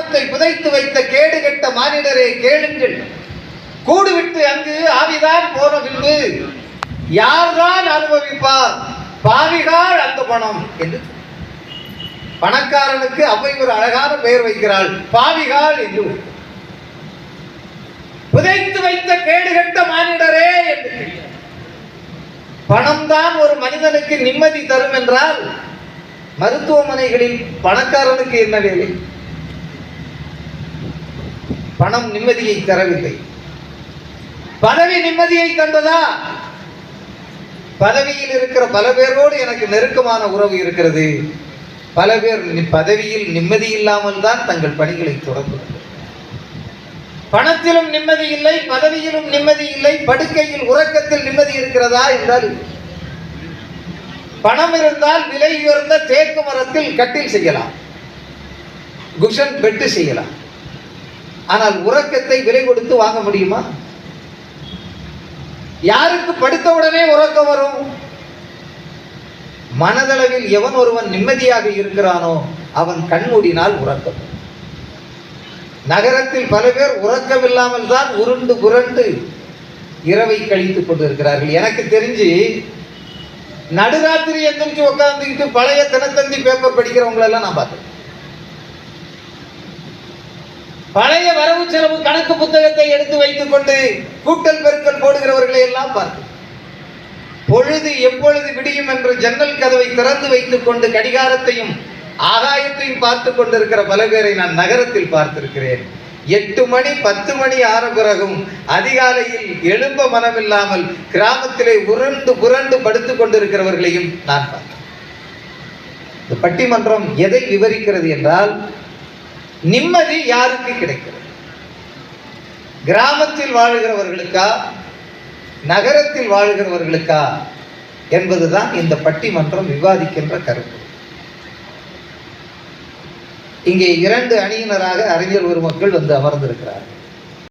பணத்தை புதைத்து வைத்த கேடு கெட்ட மானிடரே கேளுங்கள். கூடுவிட்டு அங்கு ஆவிதான் போன பின்பு யார்தான் அனுபவிப்பார்? பாவிகாள் அந்த பணம் என்று. பணக்காரனுக்கு அவை ஒரு அழகான பெயர் வைக்கிறாள், பாவிகாள் என்று. புதைத்து வைத்த கேடுகட்ட மானிடரே என்று. பணம்தான் ஒரு மனிதனுக்கு நிம்மதி தரும் என்றால் மருத்துவமனைகளில் பணக்காரனுக்கு என்ன வேலை? பணம் நிம்மதியை தரவில்லை. பதவி நிம்மதியை தந்ததா? பதவியில் இருக்கிற பல பேரோடு எனக்கு நெருக்கமான உறவு இருக்கிறது. பல பேர் பதவியில் நிம்மதி இல்லாமல் தான் தங்கள் பணிகளை தொடங்குகிறார்கள். பணத்திலும் நிம்மதி இல்லை, பதவியிலும் நிம்மதி இல்லை, படுக்கையில் உறக்கத்தில் நிம்மதி இருக்கிறதா என்றால், பணம் இருந்தால் விலை உயர்ந்த தேக்கு மரத்தில் கட்டில் செய்யலாம், குஷன் பெட்டு செய்யலாம். ஆனால் உறக்கத்தை விலை கொடுத்து வாங்க முடியுமா? யாருக்கு படுத்தவுடனே உறக்கம் வரும்? மனதளவில் எவன் ஒருவன் நிம்மதியாக இருக்கிறானோ அவன் கண்மூடினால் உறக்கம். நகரத்தில் பல பேர் உறக்கமில்லாமல் தான் உருண்டு புரண்டு இரவை கழித்துக் கொண்டிருக்கிறார்கள். எனக்கு தெரிஞ்சு நடுராத்திரி எந்திரிச்சு உட்கார்ந்துக்கிட்டு பழைய தினத்தந்தி பேப்பர் படிக்கிறவங்களெல்லாம் நான் பார்த்தேன். பழைய வரவு செலவு கணக்கு புத்தகத்தை எடுத்து வைத்துக் கொண்டு கூட்டல் பெருக்கல் போடுகிறவர்களை எல்லாம் பார்த்து, பொழுது எப்பொழுது விடியும் என்று ஜன்னல் கதவை திறந்து வைத்துக் கொண்டு கடிகாரத்தையும் ஆகாயத்தையும் பார்த்து கொண்டிருக்கிற பல பேரை நான் நகரத்தில் பார்த்திருக்கிறேன். 8 மணி 10 மணி ஆன பிறகும் அதிகாலையில் எழும்ப மனமில்லாமல் கிராமத்திலே உருண்டு புரண்டு படுத்துக் கொண்டிருக்கிறவர்களையும் நான் பார்த்தேன். இந்த பட்டிமன்றம் எதை விவரிக்கிறது என்றால், நிம்மதி யாருக்கு கிடைக்கிறது? கிராமத்தில் வாழுகிறவர்களுக்கா, நகரத்தில் வாழுகிறவர்களுக்கா என்பதுதான் இந்த பட்டிமன்றம் விவாதிக்கின்ற கருத்து. இங்கே 2 அணியினராக அறிஞர் பெருமக்கள் வந்து அமர்ந்திருக்கிறார்கள்.